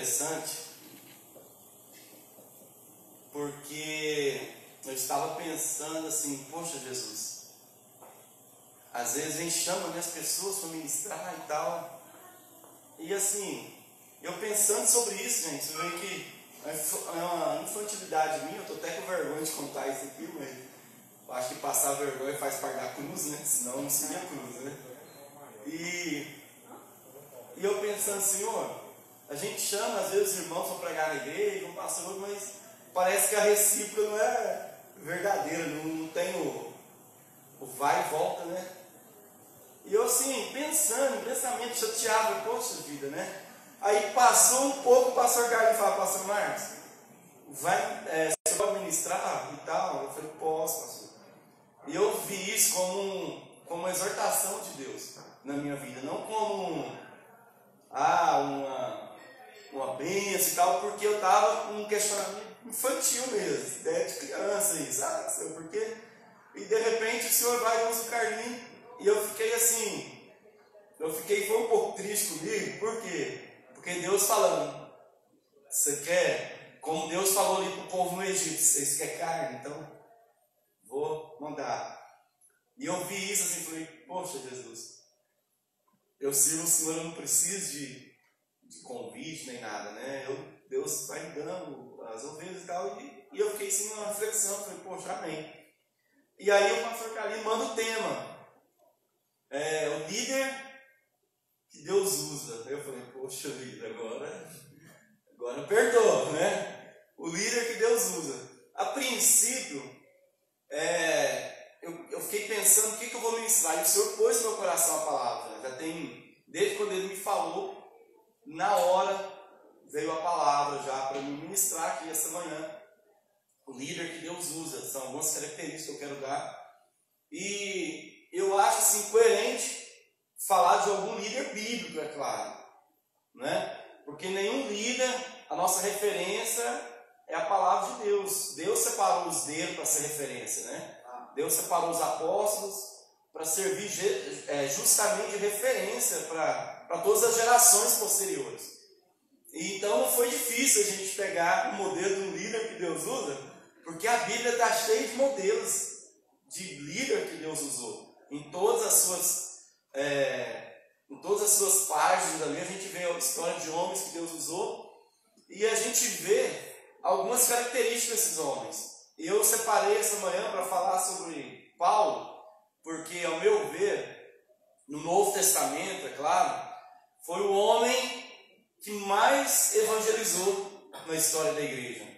interessante, porque eu estava pensando assim, poxa Jesus, às vezes a gente chama, né, as pessoas para ministrar e tal, e assim, eu pensando sobre isso, gente, você vê que é uma infantilidade minha, eu estou até com vergonha de contar isso aqui, mas eu acho que passar vergonha faz parte da cruz, né, senão não seria a cruz, né, e eu pensando, Senhor, a gente chama às vezes os irmãos para pregar na igreja, um pastor, mas parece que a recíproca não é verdadeira, não tem o vai e volta, né? E eu assim, pensando, pensamento chateado, poxa vida, né? Aí passou um pouco, o pastor Carlos fala, pastor Marcos, você vai ministrar e tal? Eu falei, posso, pastor. E eu vi isso como uma exortação de Deus na minha vida, não como uma bênção e tal, porque eu estava com um questionamento infantil mesmo, ideia de criança, sabe, Senhor, por quê? E de repente o Senhor vai e usa o Carlinhos, e eu fiquei assim, foi um pouco triste comigo, por quê? Porque Deus falando, você quer, como Deus falou ali para o povo no Egito, vocês querem carne, então vou mandar. E eu vi isso assim, falei, poxa Jesus, eu sirvo o Senhor, eu não preciso de convite nem nada, né? Deus vai me dando as ovelhas e tal, e eu fiquei assim numa reflexão, falei, poxa, amém. E aí o pastor Carlinhos manda o tema, o líder que Deus usa. Eu falei, poxa vida, agora perdoa, né? O líder que Deus usa. A princípio, eu fiquei pensando o que eu vou ministrar, e o Senhor pôs no meu coração a palavra, já tem, desde quando Ele me falou, na hora veio a palavra já para me ministrar aqui esta manhã. O líder que Deus usa, são algumas características que eu quero dar. E eu acho assim coerente falar de algum líder bíblico, é claro, né? Porque nenhum líder, a nossa referência é a palavra de Deus. Deus separou os dedos para ser referência, né? Deus separou os apóstolos para servir justamente de referência para todas as gerações posteriores. E então não foi difícil a gente pegar o modelo de um líder que Deus usa, porque a Bíblia está cheia de modelos de líder que Deus usou. Em todas as suas páginas ali, a gente vê a história de homens que Deus usou, e a gente vê algumas características desses homens. Eu separei essa manhã para falar sobre Paulo, porque, ao meu ver, no Novo Testamento, é claro, foi o homem que mais evangelizou na história da igreja.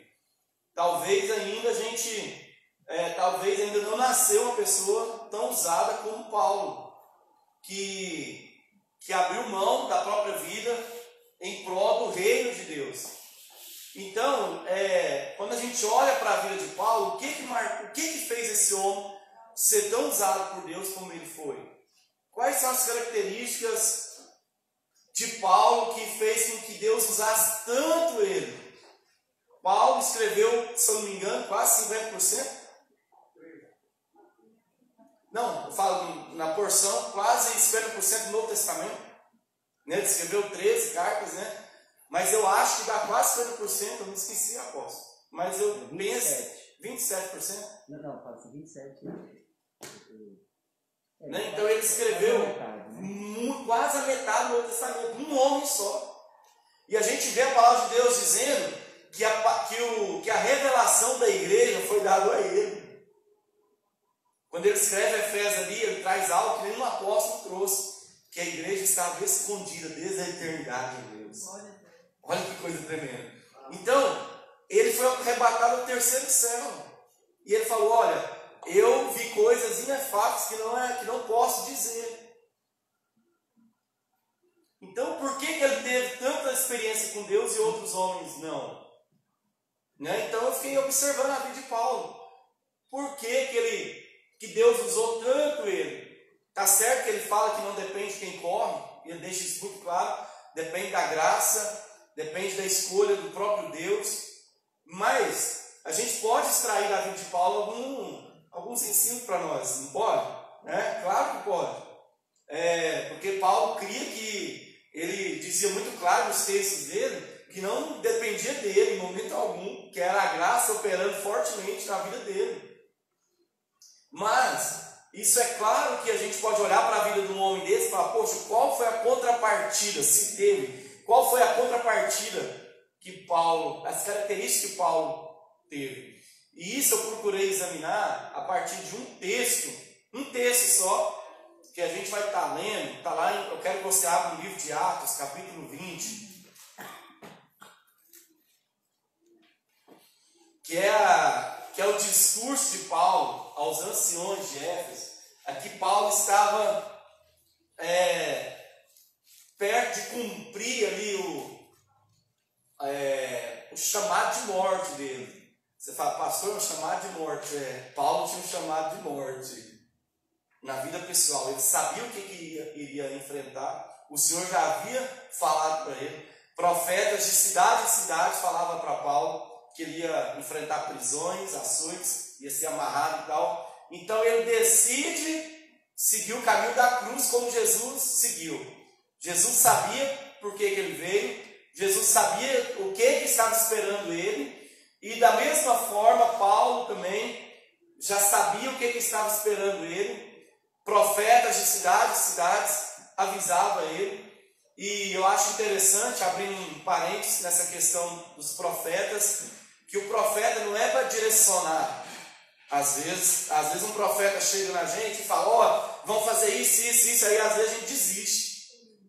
Talvez ainda não nasceu uma pessoa tão usada como Paulo, que abriu mão da própria vida em prol do reino de Deus. Então, quando a gente olha para a vida de Paulo, o que fez esse homem ser tão usado por Deus como ele foi? Quais são as características de Paulo que fez com que Deus usasse tanto ele? Paulo escreveu, se eu não me engano, quase 50%. Não, eu falo na porção, quase 50% do Novo Testamento. Né? Ele escreveu 13 cartas, né? Mas eu acho que dá quase 50%, eu não esqueci, apóstolo. Mas eu 27%. 27%? Não, fala assim, 27%. Né? Então ele escreveu quase a metade do Novo Testamento, um homem só. E a gente vê a palavra de Deus dizendo que a revelação da igreja foi dada a ele. Quando ele escreve Efésios ali, ele traz algo que nenhum apóstolo trouxe, que a igreja estava escondida desde a eternidade de Deus. Olha que coisa tremenda. Então, ele foi arrebatado ao terceiro céu. E ele falou, olha, eu vi coisas inefáveis que não posso dizer. Então, por que ele teve tanta experiência com Deus e outros homens não? Né? Então, eu fiquei observando a vida de Paulo. Por que Deus usou tanto ele? Está certo que ele fala que não depende de quem corre, e ele deixa isso muito claro, depende da graça, depende da escolha do próprio Deus, mas a gente pode extrair da vida de Paulo alguns ensinos para nós, não pode? Né? Claro que pode. Porque Paulo cria que, ele dizia muito claro nos textos dele, que não dependia dele em momento algum, que era a graça operando fortemente na vida dele. Mas isso é claro que a gente pode olhar para a vida de um homem desse e falar, poxa, qual foi a contrapartida, se teve, qual foi a contrapartida que Paulo, as características que Paulo teve. E isso eu procurei examinar a partir de um texto só, que a gente vai estar lendo, está lá, eu quero que você abra no livro de Atos, capítulo 20, que é o discurso de Paulo aos anciões de Éfeso. Aqui Paulo estava perto de cumprir ali o chamado de morte dele. Você fala, pastor, um chamado de morte. Paulo tinha um chamado de morte na vida pessoal. Ele sabia o que iria enfrentar. O Senhor já havia falado para ele. Profetas de cidade em cidade falavam para Paulo que ele ia enfrentar prisões, açoites, ia ser amarrado e tal. Então ele decide seguir o caminho da cruz como Jesus seguiu. Jesus sabia por que ele veio. Jesus sabia o que estava esperando ele. E da mesma forma, Paulo também já sabia o que estava esperando ele. Profetas de cidades em cidades avisavam ele. E eu acho interessante, abrindo um parênteses nessa questão dos profetas, que o profeta não é para direcionar. Às vezes um profeta chega na gente e fala, vamos fazer isso, aí às vezes a gente desiste.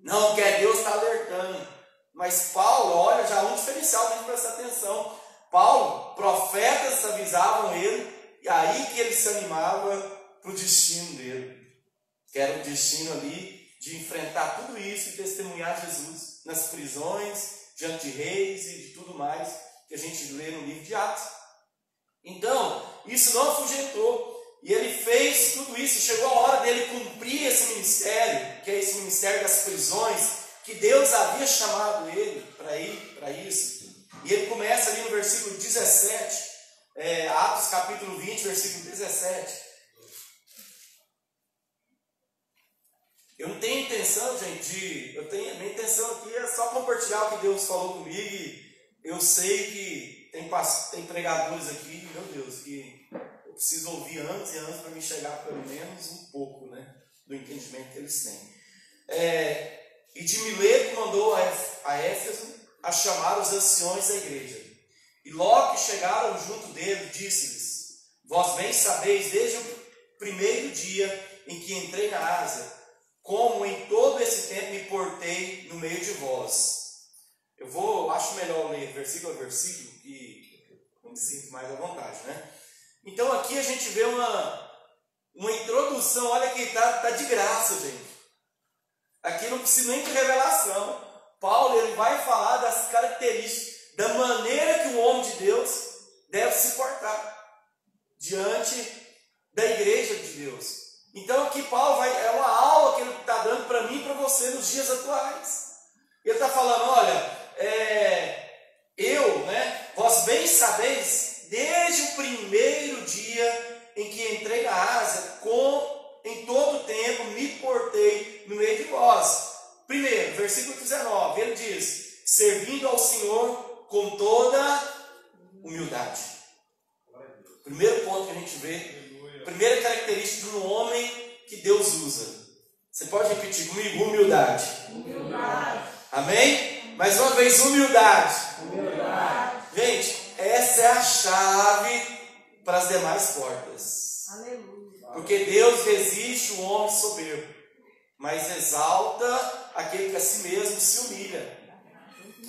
Não, porque Deus está alertando. Mas Paulo, olha, já há um diferencial para a gente prestar atenção. Paulo, profetas avisavam ele, e aí que ele se animava para o destino dele, que era o destino ali de enfrentar tudo isso e testemunhar Jesus nas prisões, diante de reis e de tudo mais que a gente lê no livro de Atos. Então, isso não afugentou, e ele fez tudo isso, chegou a hora dele cumprir esse ministério, que é esse ministério das prisões, que Deus havia chamado ele para ir para isso. E ele começa ali no versículo 17, Atos capítulo 20, versículo 17. Eu não tenho intenção, gente, a minha intenção aqui é só compartilhar o que Deus falou comigo. E eu sei que tem pregadores aqui, meu Deus, que eu preciso ouvir anos e anos para me chegar pelo menos um pouco, né, do entendimento que eles têm. E de Mileto mandou a Éfeso a chamar os anciões da igreja. E logo que chegaram junto dele, disse-lhes, vós bem sabeis desde o primeiro dia em que entrei na Ásia, como em todo esse tempo me portei no meio de vós. Eu acho melhor ler versículo a versículo, que eu me sinto mais à vontade, né? Então aqui a gente vê uma introdução, olha que está de graça, gente. Aqui não precisa nem de revelação. Paulo ele vai falar das características, da maneira que o homem de Deus deve se portar diante da igreja de Deus. Então aqui Paulo é uma aula que ele está dando para mim e para você nos dias atuais. Ele está falando, olha, vós bem sabeis, desde o primeiro dia em que entrei na Ásia, em todo o tempo me portei no meio de vós. Primeiro, versículo 19, ele diz, servindo ao Senhor com toda humildade. Primeiro ponto que a gente vê, primeira característica de um homem que Deus usa. Você pode repetir comigo? Humildade. Humildade. Amém? Mais uma vez, humildade. Humildade. Gente, essa é a chave para as demais portas. Aleluia. Porque Deus resiste o homem soberbo, mas exalta aquele que a si mesmo se humilha.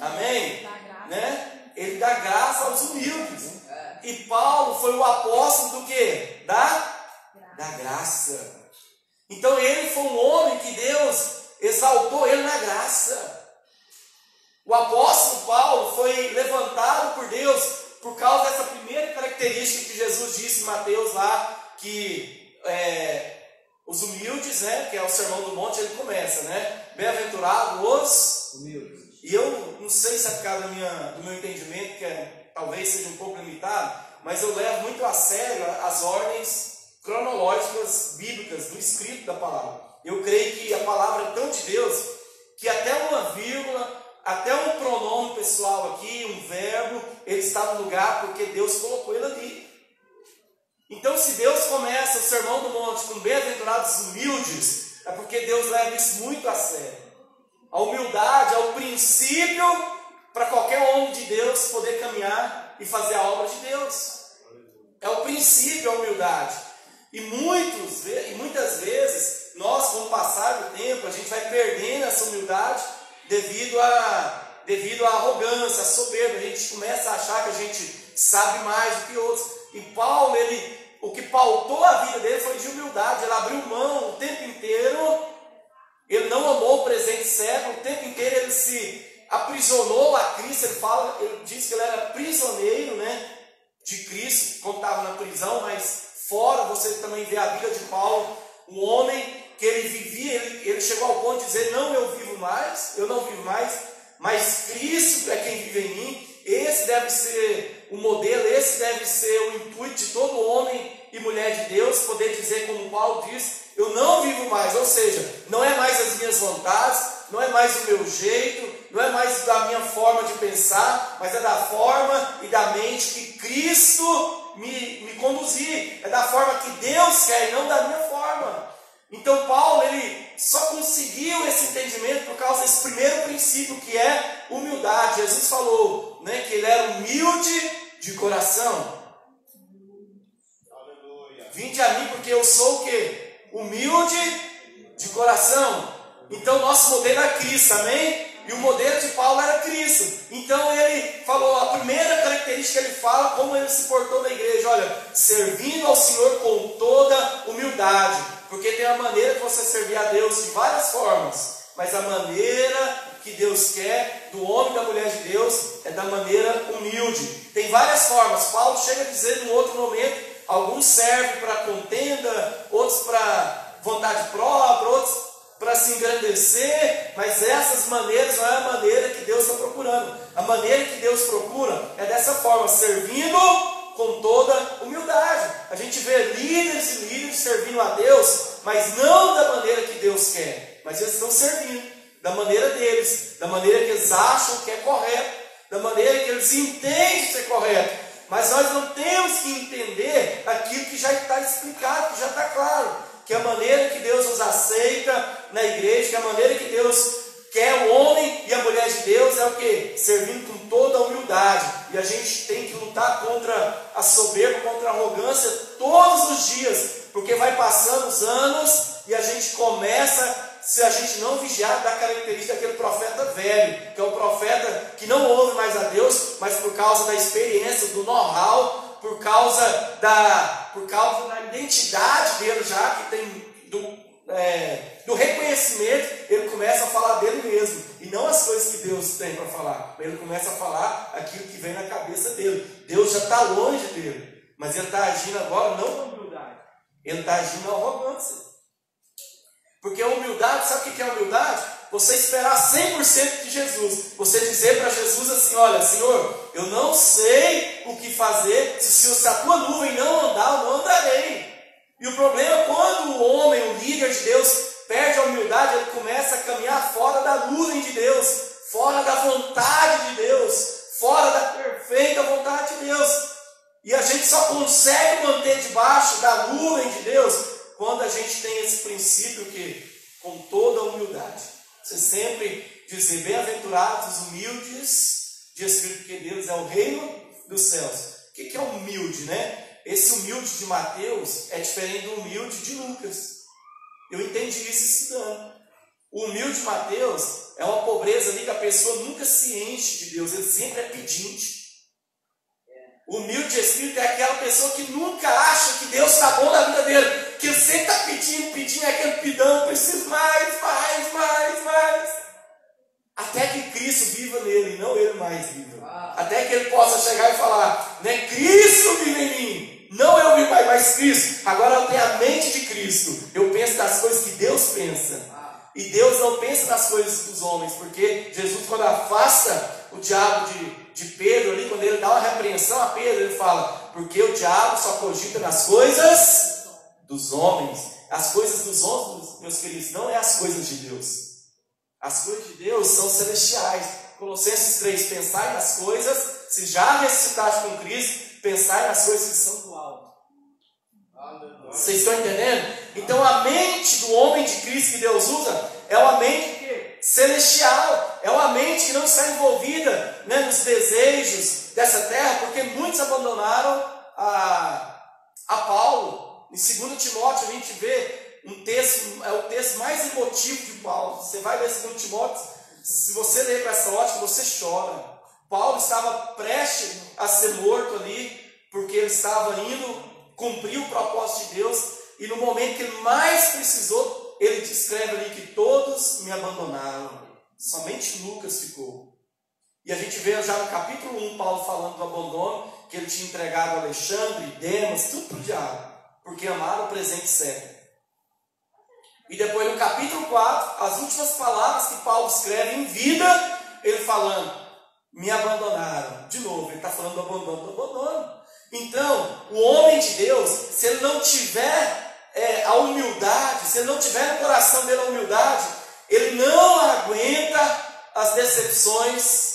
Amém? Né? Ele dá graça aos humildes. E Paulo foi o apóstolo do quê? Da graça. Então ele foi um homem que Deus exaltou ele na graça. O apóstolo Paulo foi levantado por Deus por causa dessa primeira característica que Jesus disse em Mateus lá, que os humildes, né, que é o Sermão do Monte, ele começa, né? Bem-aventurados os humildes. E eu não sei se é por causa do meu entendimento, que talvez seja um pouco limitado, mas eu levo muito a sério as ordens cronológicas bíblicas do escrito da palavra. Eu creio que a palavra é tão de Deus que até uma vírgula, até um pronome pessoal aqui, um verbo, ele está no lugar porque Deus colocou ele ali. Então, se Deus começa o Sermão do Monte com bem-aventurados humildes, é porque Deus leva isso muito a sério. A humildade é o princípio para qualquer homem de Deus poder caminhar e fazer a obra de Deus. É o princípio, a humildade. E muitas vezes, nós, com o passar do tempo, a gente vai perdendo essa humildade devido à arrogância, à soberba. A gente começa a achar que a gente sabe mais do que outros. E Paulo, o que pautou a vida dele foi de humildade. Ele abriu mão o tempo inteiro, ele não amou o presente século, o tempo inteiro ele se aprisionou a Cristo. Ele diz que ele era prisioneiro, né, de Cristo, quando estava na prisão, mas fora você também vê a vida de Paulo, um homem que ele vivia, ele chegou ao ponto de dizer, não eu não vivo mais, mas Cristo é quem vive em mim. Esse deve ser o modelo, esse deve ser o intuito de todo homem e mulher de Deus, poder dizer como Paulo diz, eu não vivo mais, ou seja, não é mais as minhas vontades, não é mais o meu jeito, não é mais da minha forma de pensar, mas é da forma e da mente que Cristo me conduzir, é da forma que Deus quer e não da minha forma. Então Paulo, ele só conseguiu esse entendimento por causa desse primeiro princípio que é humildade. Jesus falou, né, que ele era humilde de coração. Aleluia. Vinde a mim porque eu sou o quê? Humilde de coração. Então nosso modelo é Cristo, amém? E o modelo de Paulo era Cristo. Então ele falou, a primeira característica que ele fala, como ele se portou na igreja, olha, servindo ao Senhor com toda humildade. Porque tem a maneira de você servir a Deus de várias formas, mas a maneira que Deus quer do homem e da mulher de Deus é da maneira humilde. Tem várias formas. Paulo chega a dizer num outro momento, alguns servem para contenda, outros para vontade própria, outros para se engrandecer, mas essas maneiras não é a maneira que Deus está procurando. A maneira que Deus procura é dessa forma, servindo com toda humildade. A gente vê líderes e líderes servindo a Deus, mas não da maneira que Deus quer, mas eles estão servindo da maneira deles, da maneira que eles acham que é correto, da maneira que eles entendem ser correto. Mas nós não temos que entender aquilo que já está explicado, que já está claro, que a maneira que Deus nos aceita na igreja, que a maneira que Deus quer o homem e a mulher de Deus é o quê? Servindo com toda a humildade. E a gente tem que lutar contra a soberba, contra a arrogância todos os dias, porque vai passando os anos e a gente começa, se a gente não vigiar, da característica daquele profeta velho, que é o profeta que não ouve mais a Deus, mas por causa da experiência, do know-how, por causa da identidade dele já, que tem do reconhecimento, ele começa a falar dele mesmo, e não as coisas que Deus tem para falar. Ele começa a falar aquilo que vem na cabeça dele. Deus já está longe dele, mas ele está agindo agora não com humildade, ele está agindo na arrogância. Porque a humildade, sabe o que é a humildade? Você esperar 100% de Jesus. Você dizer para Jesus assim, olha, Senhor, eu não sei o que fazer, se a tua nuvem não andar, eu não andarei. E o problema é quando o homem, o líder de Deus, perde a humildade, ele começa a caminhar fora da nuvem de Deus, fora da vontade de Deus, fora da perfeita vontade de Deus. E a gente só consegue manter debaixo da nuvem de Deus quando a gente tem esse princípio que, com toda a humildade, você sempre dizer, bem-aventurados os humildes de espírito, porque Deus é o reino dos céus. O que é humilde, né? Esse humilde de Mateus é diferente do humilde de Lucas. Eu entendi isso estudando. O humilde de Mateus é uma pobreza ali que a pessoa nunca se enche de Deus, ele sempre é pedinte. O humilde de espírito é aquela pessoa que nunca acha que Deus está bom na vida dele, que ele sempre está pedindo, é aquele pidão, preciso mais. Até que Cristo viva nele, e não ele mais viva. Até que ele possa chegar e falar, né, Cristo vive em mim, não eu vivo mais, mas Cristo. Agora eu tenho a mente de Cristo, eu penso das coisas que Deus pensa. E Deus não pensa nas coisas dos homens, porque Jesus, quando afasta o diabo de Pedro ali, quando ele dá uma repreensão a Pedro, ele fala, porque o diabo só cogita nas coisas dos homens. As coisas dos homens, meus queridos, não é as coisas de Deus. As coisas de Deus são celestiais. Colossenses 3, pensai nas coisas, se já ressuscitaste com Cristo, pensai nas coisas que são do alto. Vocês estão entendendo? Então a mente do homem de Cristo que Deus usa é uma mente celestial, é uma mente que não está envolvida, né, nos desejos dessa terra, porque muitos abandonaram a Paulo. Em 2 Timóteo a gente vê um texto, é o texto mais emotivo de Paulo. Você vai ler 2 Timóteo, se você ler com essa ótica, você chora. Paulo estava prestes a ser morto ali, porque ele estava indo cumprir o propósito de Deus, e no momento que ele mais precisou, ele descreve ali que todos me abandonaram, somente Lucas ficou. E a gente vê já no capítulo 1, Paulo falando do abandono, que ele tinha entregado Alexandre, Demas, tudo para o diabo, porque amaram o presente século. E depois no capítulo 4, as últimas palavras que Paulo escreve em vida, ele falando, me abandonaram. De novo, ele está falando do abandono. Então, o homem de Deus, se ele não tiver a humildade, se ele não tiver no coração dele a humildade, ele não aguenta as decepções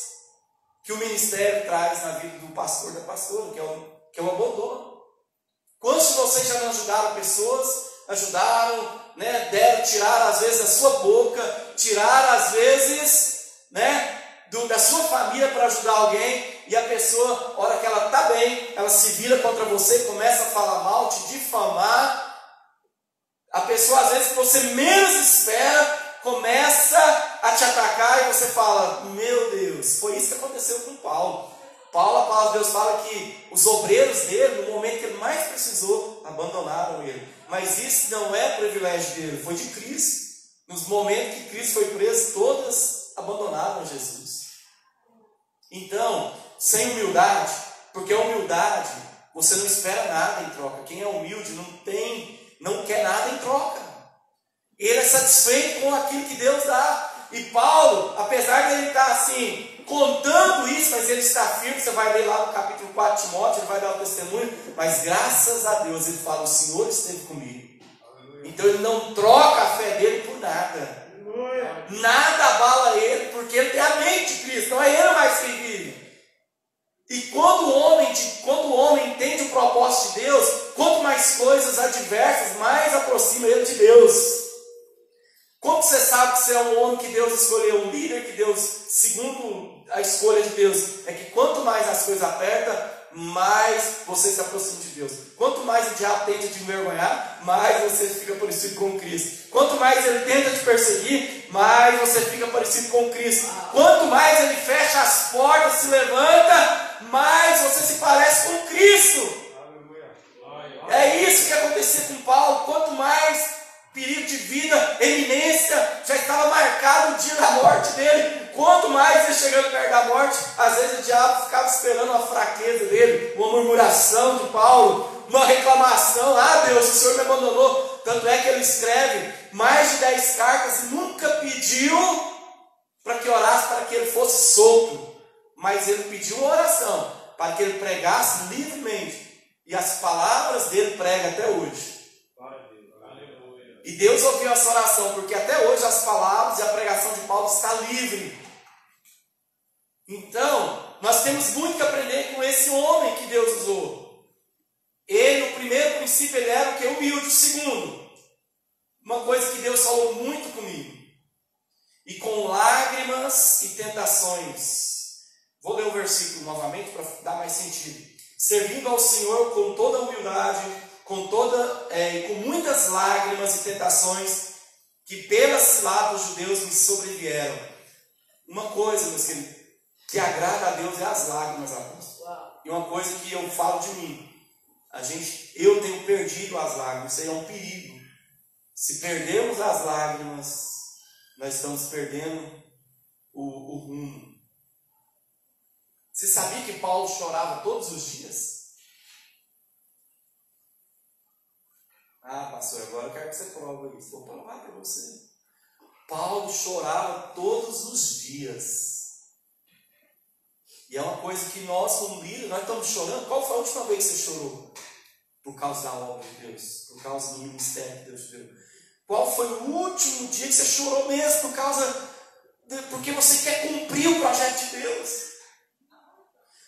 que o ministério traz na vida do pastor, da pastora, que é o abandono. Quantos de vocês já não ajudaram pessoas, ajudaram, né, tiraram às vezes da sua boca, tiraram às vezes, né, da sua família para ajudar alguém, e a pessoa, a hora que ela está bem, ela se vira contra você, começa a falar mal, te difamar. A pessoa, às vezes, que você menos espera, começa a te atacar, e você fala, meu Deus, foi isso que aconteceu com Paulo. Paulo, a palavra de Deus fala que os obreiros dele, no momento que ele mais precisou, abandonaram ele. Mas isso não é privilégio dele, foi de Cristo. Nos momentos que Cristo foi preso, todas abandonaram Jesus. Então, sem humildade, porque a humildade, você não espera nada em troca. Quem é humilde não quer nada em troca. Ele é satisfeito com aquilo que Deus dá. E Paulo, apesar de ele estar assim, contando isso, mas ele está firme, você vai ler lá no capítulo 4 de Timóteo, ele vai dar o testemunho, mas graças a Deus ele fala, o Senhor esteve comigo. Então ele não troca a fé dele por nada. Nada abala ele, porque ele tem a mente de Cristo, não é ele mais quem vive. E quando o homem entende o propósito de Deus, quanto mais coisas adversas, mais aproxima ele de Deus. Como você sabe que você é um homem que Deus escolheu, um líder que Deus, segundo a escolha de Deus, é que quanto mais as coisas apertam, mais você se aproxima de Deus. Quanto mais o diabo tenta te envergonhar, mais você fica parecido com Cristo. Quanto mais ele tenta te perseguir, mais você fica parecido com Cristo. Quanto mais ele fecha as portas, se levanta, mais você se parece com Cristo. É isso que acontecia com Paulo. Quanto mais perigo de vida, eminência, já estava marcado o dia da morte dele. Quanto mais ele chegando perto da morte, às vezes o diabo ficava esperando uma fraqueza dele, uma murmuração de Paulo, uma reclamação. Ah, Deus, o Senhor me abandonou. Tanto é que ele escreve mais de 10 cartas e nunca pediu para que orasse para que ele fosse solto. Mas ele pediu uma oração para que ele pregasse livremente. E as palavras dele pregam até hoje. E Deus ouviu essa oração, porque até hoje as palavras e a pregação de Paulo está livre. Então, nós temos muito que aprender com esse homem que Deus usou. Ele, no primeiro princípio, ele era o que? Humilde. O segundo, uma coisa que Deus falou muito comigo. E com lágrimas e tentações. Vou ler o versículo novamente para dar mais sentido. Servindo ao Senhor com toda humildade, com muitas lágrimas e tentações que pelas ciladas dos judeus me sobrevieram. Uma coisa, meus queridos, que agrada a Deus é as lágrimas, apóstolo. E uma coisa que eu falo de mim, eu tenho perdido as lágrimas, isso aí é um perigo. Se perdemos as lágrimas, nós estamos perdendo o rumo. Você sabia que Paulo chorava todos os dias? Ah, pastor, agora eu quero que você prove isso. Vou provar para você. Paulo chorava todos os dias. E é uma coisa que nós, como líderes, nós estamos chorando. Qual foi a última vez que você chorou? Por causa da obra de Deus. Por causa do ministério que Deus deu. Qual foi o último dia que você chorou mesmo? Porque você quer cumprir o projeto de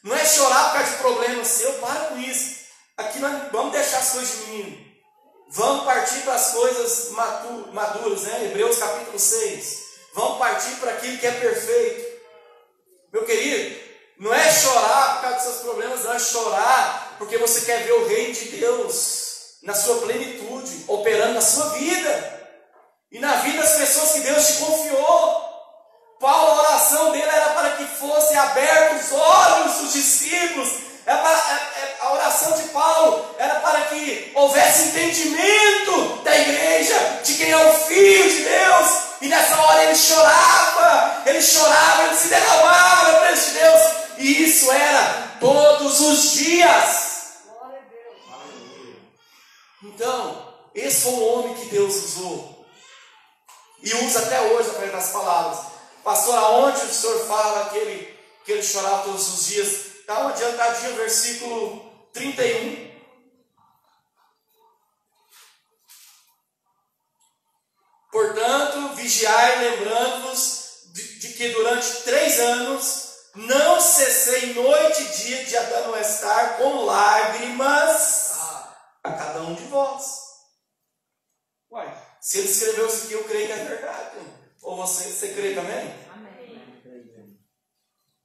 Não é chorar por causa de problema seu, para com isso. Aqui nós vamos deixar as coisas de menino. Vamos partir para as coisas maduras, né? Hebreus capítulo 6. Vamos partir para aquilo que é perfeito. Meu querido, não é chorar por causa dos seus problemas, não é chorar porque você quer ver o reino de Deus na sua plenitude, operando na sua vida e na vida das pessoas que Deus te confiou. Paulo, a oração dele era para que fossem abertos os olhos dos discípulos. A oração de Paulo era para que houvesse entendimento da igreja, de quem é o Filho de Deus. E nessa hora ele chorava, ele se derramava perante Deus. E isso era todos os dias. Então, esse foi um homem que Deus usou. E usa até hoje através das palavras. Pastor, aonde o senhor fala que ele chorava todos os dias? Dá uma adiantadinha, versículo 31. Portanto, vigiai, lembrando-vos de que durante 3 anos não cessei noite e dia de admoestar com lágrimas a cada um de vós. Uai, se ele escreveu isso aqui, eu creio que é verdade. Ou você crê também? Amém.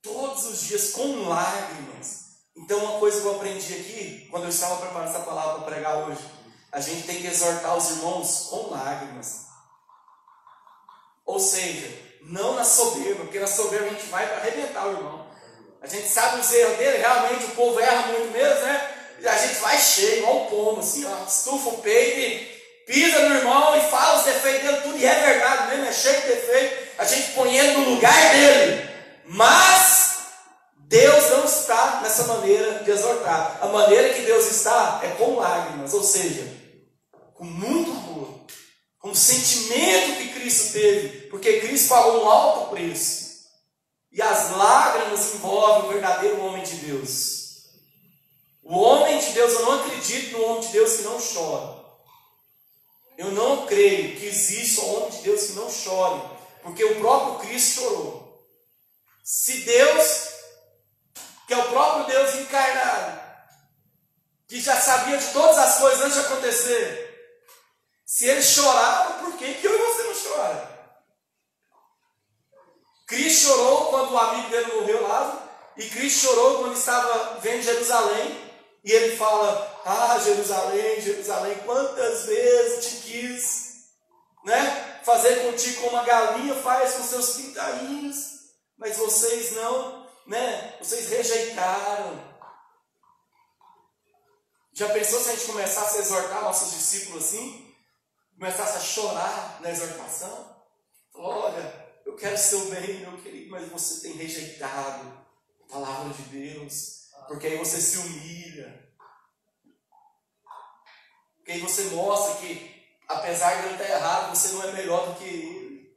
Todos os dias com lágrimas. Então, uma coisa que eu aprendi aqui, quando eu estava preparando essa palavra para pregar hoje, a gente tem que exortar os irmãos com lágrimas. Ou seja, não na soberba, porque na soberba a gente vai para arrebentar o irmão. A gente sabe os erros dele, realmente o povo erra muito mesmo, né? E a gente vai cheio, igual o pombo, assim, ó, estufa o peito e pisa no irmão e fala os defeitos dele, tudo, e é verdade mesmo, é cheio de defeito, a gente põe ele no lugar dele. Mas Deus não está nessa maneira de exortar. A maneira que Deus está é com lágrimas, ou seja, com muito amor, com o sentimento que Cristo teve, porque Cristo pagou um alto preço. E as lágrimas envolvem o verdadeiro homem de Deus. O homem de Deus, eu não acredito no homem de Deus que não chora. Eu não creio que exista um homem de Deus que não chore, porque o próprio Cristo chorou. Se Deus, que é o próprio Deus encarnado, que já sabia de todas as coisas antes de acontecer, se ele chorava, por que eu e você não chora? Cristo chorou quando o amigo dele morreu, Lázaro, e Cristo chorou quando estava vendo Jerusalém. E ele fala, Jerusalém, Jerusalém, quantas vezes te quis, né, fazer contigo como a galinha faz com seus pintainhos, mas vocês não, né, vocês rejeitaram. Já pensou se a gente começasse a exortar nossos discípulos assim? Começasse a chorar na exortação? Olha, eu quero seu bem, meu querido, mas você tem rejeitado a palavra de Deus. Porque aí você se humilha. Porque aí você mostra que, apesar de ele estar errado, você não é melhor do que ele.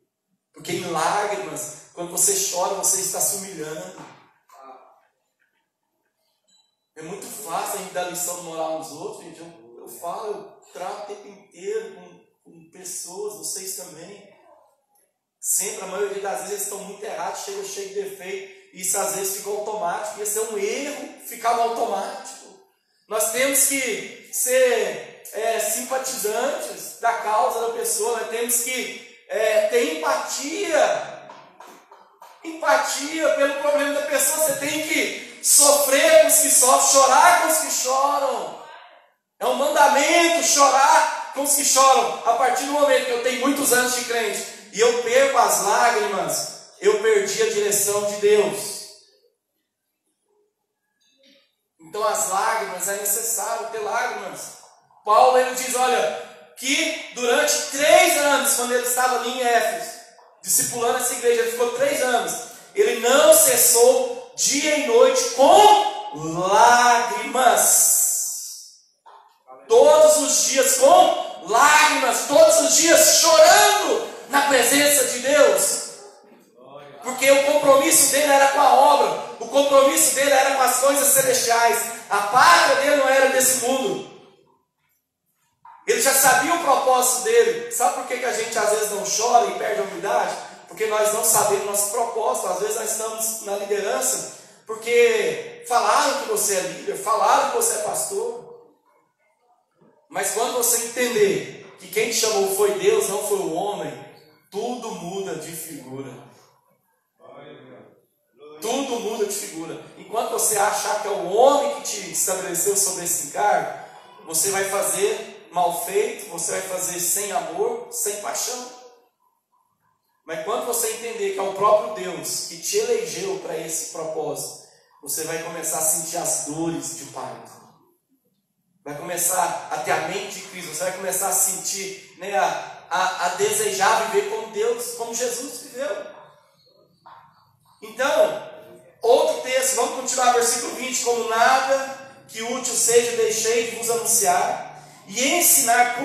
Porque em lágrimas, quando você chora, você está se humilhando. É muito fácil a gente dar lição de moral nos outros, gente. Eu trato o tempo inteiro com pessoas, vocês também. Sempre, a maioria das vezes, estão muito errados, chegam cheio de defeito. Isso às vezes fica automático, ia ser um erro ficar no automático. Nós temos que ser simpatizantes da causa da pessoa, nós temos que ter empatia pelo problema da pessoa. Você tem que sofrer com os que sofrem, chorar com os que choram. É um mandamento chorar com os que choram. A partir do momento que eu tenho muitos anos de crente e eu perco as lágrimas, eu perdi a direção de Deus. Então as lágrimas, é necessário ter lágrimas. Paulo, ele diz, olha, que durante 3 anos, quando ele estava ali em Éfeso, discipulando essa igreja, ele ficou 3 anos, ele não cessou dia e noite com lágrimas. Todos os dias com lágrimas, todos os dias chorando na presença de Deus. Porque o compromisso dele era com a obra, o compromisso dele era com as coisas celestiais. A pátria dele não era desse mundo. Ele já sabia o propósito dele. Sabe por que a gente às vezes não chora e perde a humildade? Porque nós não sabemos nosso propósito. Às vezes nós estamos na liderança porque falaram que você é líder, falaram que você é pastor. Mas quando você entender que quem te chamou foi Deus, não foi o homem, tudo muda de figura. Tudo muda de figura. Enquanto você achar que é o homem que te estabeleceu sobre esse encargo, você vai fazer mal feito, você vai fazer sem amor, sem paixão. Mas quando você entender que é o próprio Deus que te elegeu para esse propósito, você vai começar a sentir as dores de pai. Vai começar a ter a mente de Cristo. Você vai começar a sentir, né, a desejar viver como Deus, como Jesus viveu. Então, outro texto, vamos continuar, versículo 20. Como nada que útil seja, deixei de vos anunciar e ensinar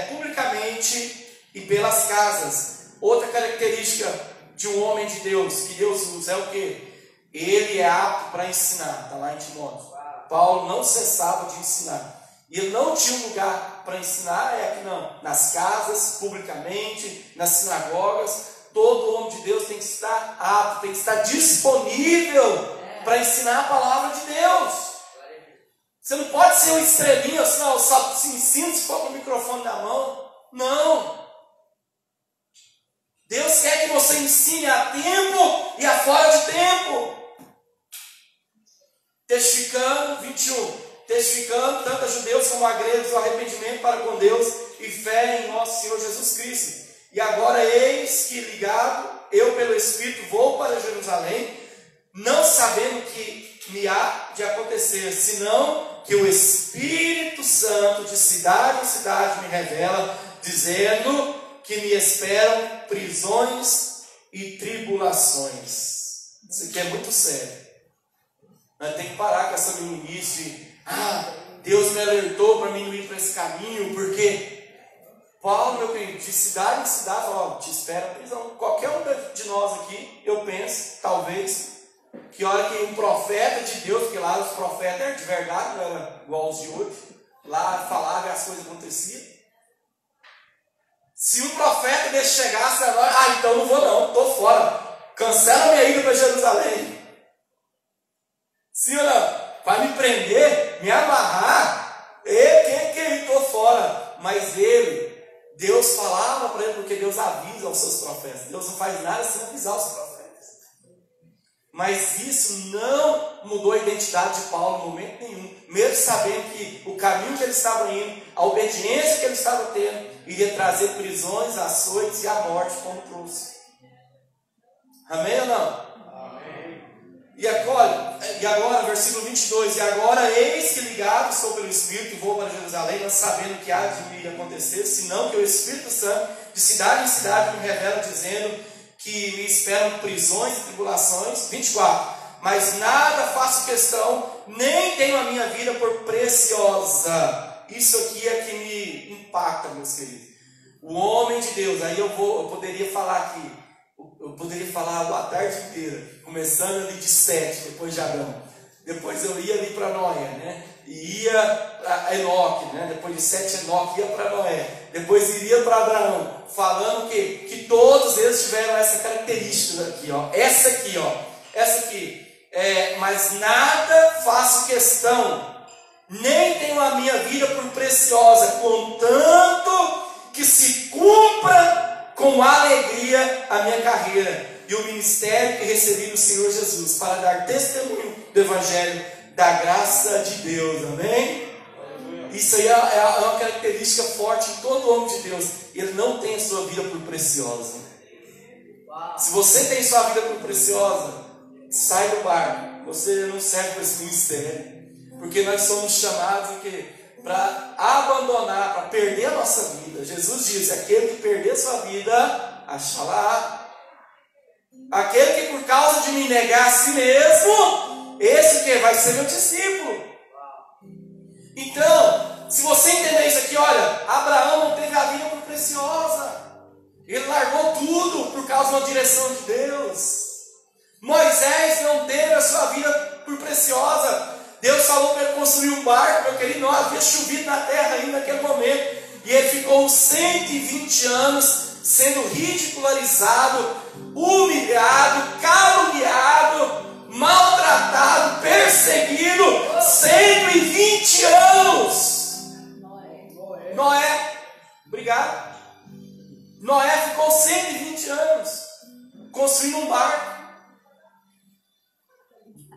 publicamente e pelas casas. Outra característica de um homem de Deus, que Deus usa, é o quê? Ele é apto para ensinar. Está lá em Timóteo. Paulo não cessava de ensinar. E ele não tinha um lugar para ensinar, aqui não. Nas casas, publicamente, nas sinagogas. Todo homem de Deus tem que estar apto, tem que estar disponível para ensinar a palavra de Deus. Você não pode ser um estrelinho, assim, não, só se ensina se for com o microfone na mão. Não. Deus quer que você ensine a tempo e a fora de tempo. Testificando, 21. Testificando tanto a judeus como a gregos o arrependimento para com Deus e fé em nosso Senhor Jesus Cristo. E agora eis que ligado, eu pelo Espírito vou para Jerusalém, não sabendo o que me há de acontecer, senão que o Espírito Santo de cidade em cidade me revela, dizendo que me esperam prisões e tribulações. Isso aqui é muito sério. Nós temos que parar com essa meninice de, Deus me alertou para mim não ir para esse caminho, porque Paulo, meu querido, de cidade em cidade, fala, te espera prisão. Qualquer um de nós aqui, eu penso, talvez, que a hora que um profeta de Deus, porque lá os profetas eram de verdade, não era igual os de hoje, lá falava e as coisas aconteciam. Se um profeta desse chegasse agora, então não vou não, estou fora, cancela minha ida para Jerusalém. Sim ou não? Vai me prender, me amarrar, estou fora. Mas Deus falava para ele, porque Deus avisa aos seus profetas. Deus não faz nada sem avisar os profetas. Mas isso não mudou a identidade de Paulo em momento nenhum. Mesmo sabendo que o caminho que ele estava indo, a obediência que ele estava tendo, iria trazer prisões, açoites e a morte como trouxe. Amém ou não? E agora, versículo 22, e agora eis que ligado estou pelo Espírito e vou para Jerusalém, não sabendo o que há de me acontecer, senão que o Espírito Santo de cidade em cidade me revela, dizendo que me esperam prisões e tribulações. 24, mas nada faço questão, nem tenho a minha vida por preciosa. Isso aqui é que me impacta, meus queridos. O homem de Deus, aí eu poderia falar aqui, eu poderia falar a tarde inteira, começando ali de Sete, depois de Abraão. Depois eu ia ali para Noé, né? E ia para Enoque, né? Depois de Sete, Enoque ia para Noé. Depois iria para Abraão, falando que todos eles tiveram essa característica aqui, ó. Essa aqui. Mas nada faço questão, nem tenho a minha vida por preciosa, contanto que se cumpra com alegria a minha carreira e o ministério que recebi do Senhor Jesus, para dar testemunho do Evangelho da graça de Deus, amém? Isso aí é uma característica forte em todo homem de Deus. Ele não tem a sua vida por preciosa. Se você tem sua vida por preciosa, sai do barco. Você não serve para esse ministério, porque nós somos chamados para abandonar, para perder a nossa vida. Jesus disse, aquele que perder sua vida, achará. Aquele que por causa de me negar a si mesmo, esse que vai ser meu discípulo. Então, se você entender isso aqui, olha, Abraão não teve a vida por preciosa. Ele largou tudo por causa de uma direção de Deus. Moisés não teve a sua vida por preciosa. Deus falou para ele construir um barco, meu querido, não havia chovido na terra ainda naquele momento. E ele ficou 120 anos sendo ridicularizado, humilhado, caluniado, maltratado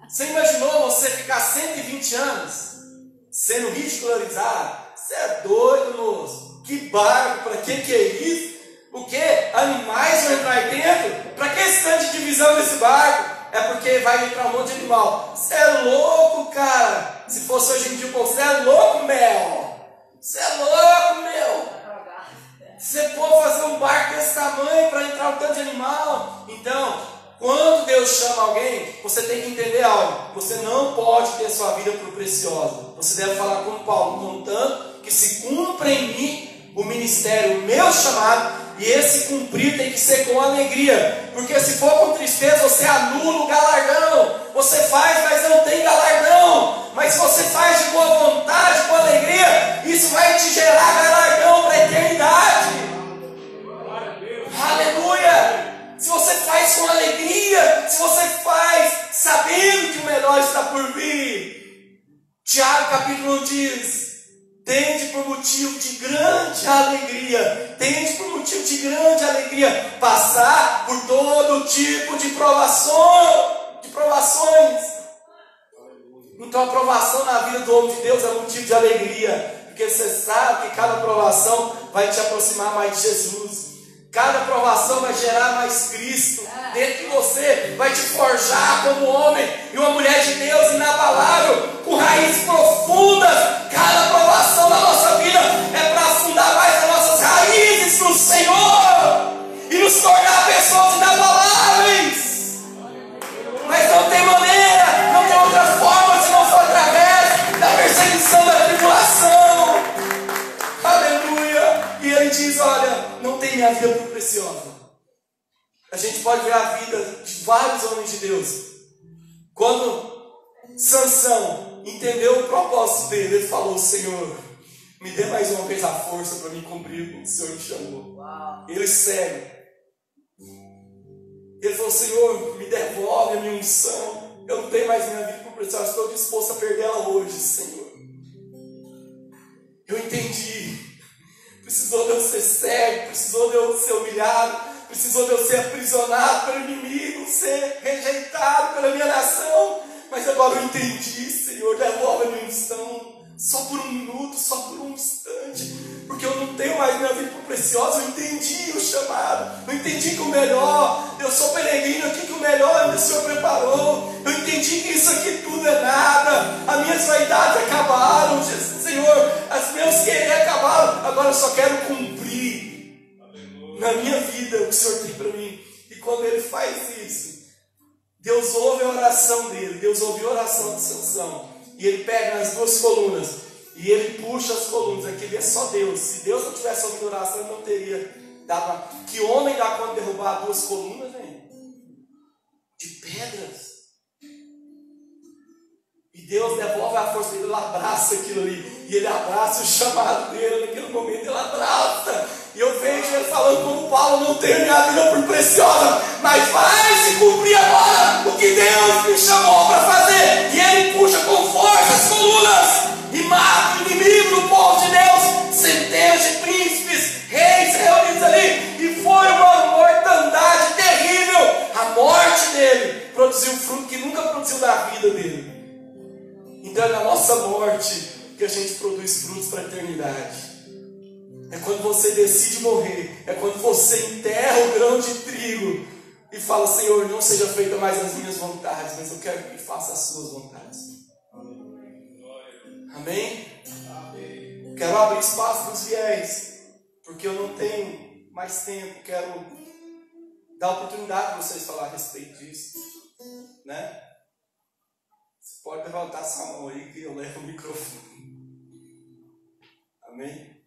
Você imaginou você ficar 120 anos sendo ridicularizado? Você é doido, moço? Que barco, para que é isso? O que? Animais vão entrar aí dentro? Para que esse tanto de divisão nesse barco? É porque vai entrar um monte de animal. Você é louco, cara. Se fosse hoje em dia, você é louco, meu. Você é louco, meu. Você pode fazer um barco desse tamanho para entrar um tanto de animal? Então, quando Deus chama alguém, você tem que entender algo. Você não pode ter sua vida por preciosa. Você deve falar com Paulo, contanto que se cumpra em mim o ministério, o meu chamado. E esse cumprir tem que ser com alegria. Porque se for com tristeza, você anula o galardão. Você faz, mas não tem galardão. Mas se você faz de boa vontade, com alegria, isso vai te gerar galardão para a eternidade. Aleluia! Se você faz com alegria, se você faz sabendo que o melhor está por vir. Tiago capítulo 1 diz: tende por motivo de grande alegria, tende por motivo de grande alegria, passar por todo tipo de provações. Então a provação na vida do homem de Deus é motivo de alegria, porque você sabe que cada provação vai te aproximar mais de Jesus. Cada provação vai gerar mais Cristo dentro de você, vai te forjar como homem e uma mulher de Deus inabalável, com raízes profundas. Cada provação da nossa vida é para afundar mais as nossas raízes no Senhor e nos tornar pessoas inabaláveis. Mas não tem maneira, não tem outra forma se não for através da perseguição, da tribulação. Aleluia! E ele diz: olha, não tem minha vida por preciosa. A gente pode ver a vida de vários homens de Deus. Quando Sansão entendeu o propósito dele, ele falou: Senhor, me dê mais uma vez a força para me cumprir o que o Senhor me chamou. Ele segue. Ele falou: Senhor, me devolve a minha unção. Eu não tenho mais minha vida por preciosa, estou disposto a perder ela hoje, Senhor. Eu entendi. Precisou de eu ser cego, precisou de eu ser humilhado, precisou de eu ser aprisionado pelo inimigo, ser rejeitado pela minha nação. Mas agora eu entendi, Senhor, devolve a minha unção. Só por um minuto, só por um instante. Porque eu não tenho mais minha vida por preciosa. Eu entendi o chamado. Eu entendi que o melhor, eu sou peregrino aqui, que o melhor ainda o Senhor preparou. Eu entendi que isso aqui tudo é nada. As minhas vaidades acabaram, Senhor. As meus querer acabaram. Agora eu só quero cumprir na minha vida o que o Senhor tem para mim. E quando Ele faz isso, Deus ouve a oração dele. Deus ouviu a oração de Sansão. E ele pega nas duas colunas e ele puxa as colunas. Aquele é só Deus. Se Deus não tivesse ouvido a oração, ele não teria dado. Que homem dá conta de derrubar duas colunas, hein? De pedras. E Deus devolve a força dele, ele abraça aquilo ali. E ele abraça o chamado dele. Naquele momento ele abraça. E eu vejo ele falando como Paulo: não tenho minha vida por preciosa, mas vai se cumprir agora o que Deus me chamou para fazer. E ele puxa com força as colunas e mata o inimigo do povo de Deus. Centenas de príncipes, reis reunidos ali. E foi uma mortandade terrível. A morte dele produziu fruto que nunca produziu na vida dele. Então é na nossa morte que a gente produz frutos para a eternidade. É quando você decide morrer. É quando você enterra o grão de trigo e fala: Senhor, não seja feita mais as minhas vontades, mas eu quero que faça as suas vontades. Amém? Quero abrir espaço para os fiéis, porque eu não tenho mais tempo. Quero dar oportunidade para vocês falar a respeito disso, né? Você pode levantar sua mão aí que eu levo o microfone. Amém?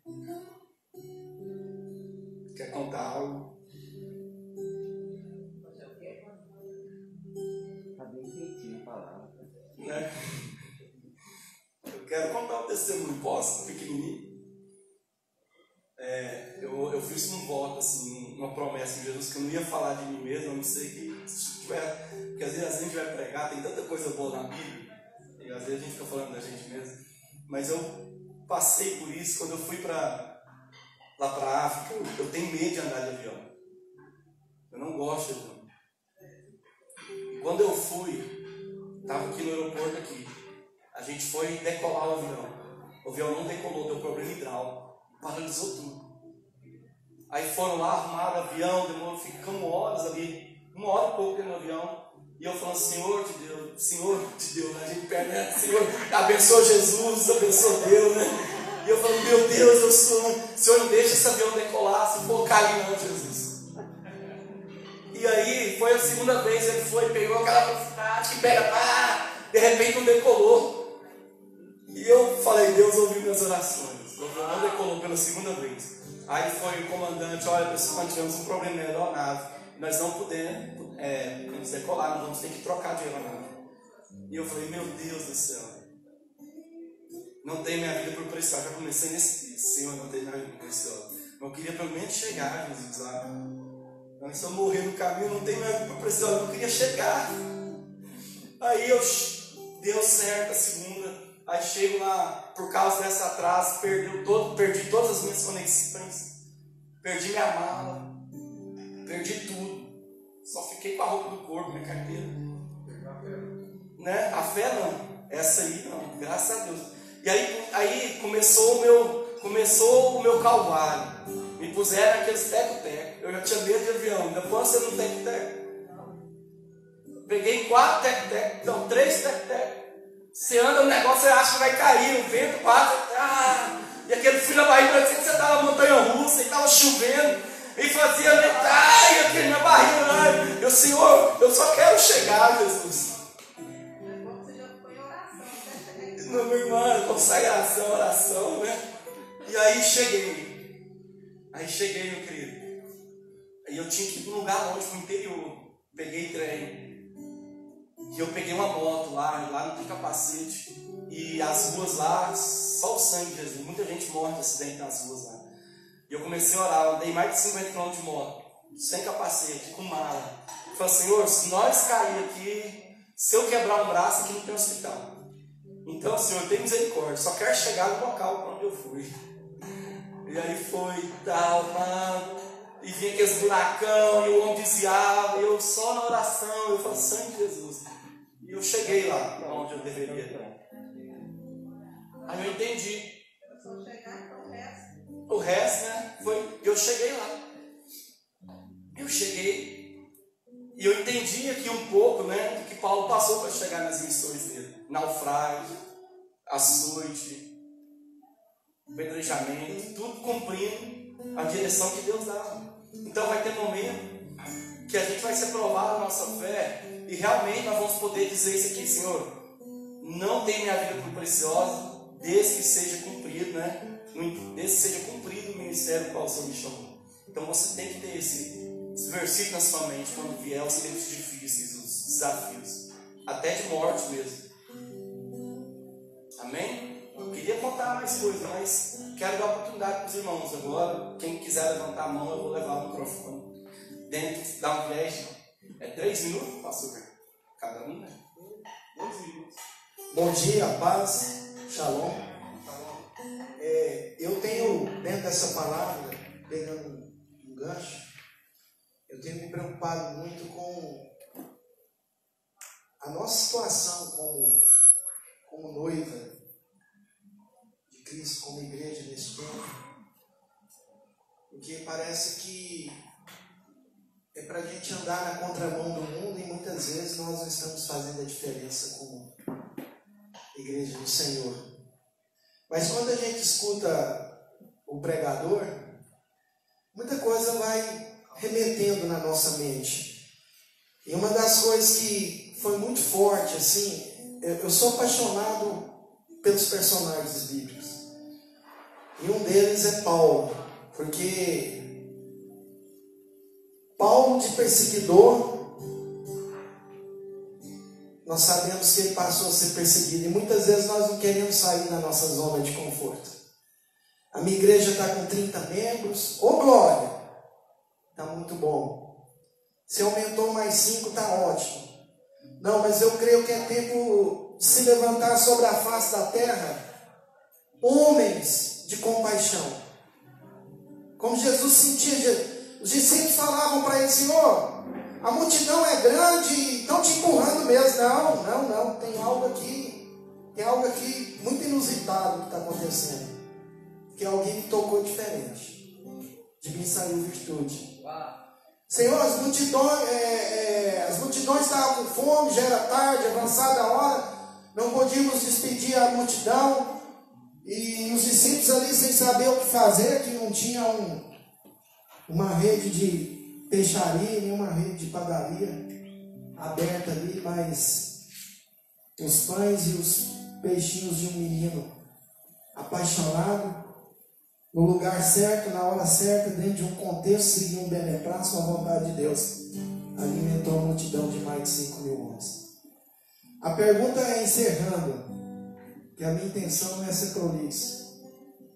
Quer contar algo? Está bem feitinho a palavra. Né? Eu quero contar um testemunho. Posso? Pequenininho. Eu fiz um voto, assim, uma promessa de Jesus, que eu não ia falar de mim mesmo. Eu não sei que se tiver, porque às vezes a gente vai pregar, tem tanta coisa boa na Bíblia, e às vezes a gente fica falando da gente mesmo. Mas eu passei por isso quando eu fui lá para a África. Eu tenho medo de andar de avião. Eu não gosto de avião. E quando eu fui, Estava aqui no aeroporto aqui. A gente foi decolar o avião. O avião não decolou, deu problema hidráulico. Paralisou tudo. Aí foram lá, arrumaram o avião, ficamos horas ali, 1 hora e pouco dentro do avião. E eu falando, Senhor de Deus, né? A gente pede, Senhor, abençoa Jesus, abençoa Deus, né? E eu falando, meu Deus, Senhor não deixa esse avião decolar, se for cair não, Jesus. E aí, foi a segunda vez, ele foi, pegou aquela velocidade que pega, de repente não decolou. E eu falei, Deus ouviu minhas orações. O avião não decolou pela segunda vez. Aí foi o comandante, olha pessoal, nós tivemos um problema na aeronave, nós não podemos decolar, nós vamos ter que trocar de aeronave. E eu falei, meu Deus do céu, não tem minha vida por preciosa. Já comecei nesse dia, Senhor, não tem minha vida por preciosa. Eu queria pelo menos chegar, Jesus, sabe? Não, se eu morrer no caminho, não tem minha vida por preciosa, eu não queria chegar. Aí deu certo a segunda. Aí chego lá, por causa dessa atraso, perdi todas as minhas conexões, perdi minha mala, perdi tudo. Só fiquei com a roupa do corpo, minha carteira. Né? A fé não, essa aí não, graças a Deus. E aí começou o meu calvário. Me puseram naqueles teco-teco. Eu já tinha medo de avião, ainda posso ser no teco-teco. Peguei 4 teco-teco, não, 3 teco-teco. Você anda no negócio, você acha que vai cair, o vento passa, e aquele frio na barriga, parecia que você estava na montanha russa, e estava chovendo, e fazia metade, e aquele minha barriga, Senhor, eu só quero chegar, Jesus. Não, minha irmã, consagração, oração, né? E aí cheguei, meu querido. Aí eu tinha que ir para um lugar longe, para o interior. Peguei trem. E eu peguei uma moto lá não tem capacete. E as ruas lá, só o sangue de Jesus. Muita gente morre de acidente nas ruas lá. E eu comecei a orar, eu andei mais de 50 km de moto, sem capacete, com mala. Eu falei, Senhor, se nós cair aqui, se eu quebrar um braço, aqui não tem hospital. Então, Senhor, tem misericórdia, só quero chegar no local para onde eu fui. E aí foi, tal, e vinha aqueles buracão, e o homem desviava, e eu só na oração, eu falei, sangue de Jesus. E eu cheguei lá, onde eu deveria estar. Aí eu entendi. O resto, né, foi, eu cheguei lá. Eu cheguei, e eu entendi aqui um pouco, né, do que Paulo passou para chegar nas missões dele. Naufrágio, açoite, apedrejamento, tudo cumprindo a direção que Deus dava. Então vai ter momento que a gente vai ser provado a nossa fé e realmente nós vamos poder dizer isso aqui, Senhor, não tem minha vida por preciosa, desde que seja cumprido, né? Desde que seja cumprido o ministério ao qual o Senhor me chamou. Então você tem que ter esse versículo na sua mente quando vier os tempos difíceis, os desafios, até de morte mesmo. Amém? Eu queria contar mais coisas, mas quero dar oportunidade para os irmãos agora. Quem quiser levantar a mão, eu vou levar o microfone dentro da igreja. É 3 minutos, pastor? Cada um, né? 2 minutos. Bom dia, paz, shalom. Eu tenho, dentro dessa palavra, pegando um gancho, eu tenho me preocupado muito com a nossa situação como noiva de Cristo, como igreja nesse tempo, porque parece que é para a gente andar na contramão do mundo e muitas vezes nós não estamos fazendo a diferença como igreja do Senhor. Mas quando a gente escuta o pregador, muita coisa vai remetendo na nossa mente. E uma das coisas que foi muito forte, assim, eu sou apaixonado pelos personagens bíblicos. E um deles é Paulo, porque Paulo, de perseguidor, nós sabemos que ele passou a ser perseguido. E muitas vezes nós não queremos sair da nossa zona de conforto. A minha igreja está com 30 membros. Ô glória! Está muito bom. Se aumentou mais 5, está ótimo. Não, mas eu creio que é tempo de se levantar sobre a face da terra homens de compaixão. Como Jesus sentia, os discípulos falavam para ele, Senhor, a multidão é grande e estão te empurrando mesmo. Não. Tem algo aqui muito inusitado que está acontecendo. Que alguém me tocou diferente. De mim saiu virtude. Senhor, as multidões estavam com fome, já era tarde, avançada a hora. Não podíamos despedir a multidão. E os discípulos ali sem saber o que fazer, que não tinha uma rede de peixaria, nenhuma rede de padaria aberta ali, mas os pães e os peixinhos de um menino apaixonado, no lugar certo, na hora certa, dentro de um contexto, seguindo um beneplácito, a vontade de Deus, alimentou a multidão de mais de 5.000 homens. A pergunta é, encerrando, que a minha intenção não é ser prolixo.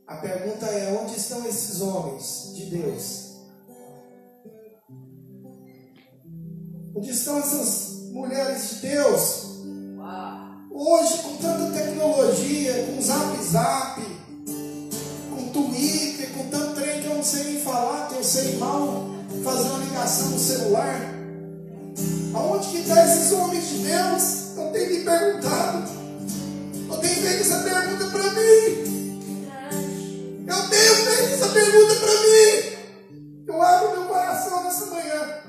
A pergunta é, onde estão esses homens de Deus? Onde estão essas mulheres de Deus? Hoje, com tanta tecnologia, com zap, com Twitter, com tanto trem que eu não sei nem falar, que eu sei mal fazer uma ligação no celular. Aonde que estão esses homens de Deus? Eu tenho me perguntado. Eu tenho feito essa pergunta para mim. Eu tenho feito essa pergunta para mim. Eu abro meu coração nessa manhã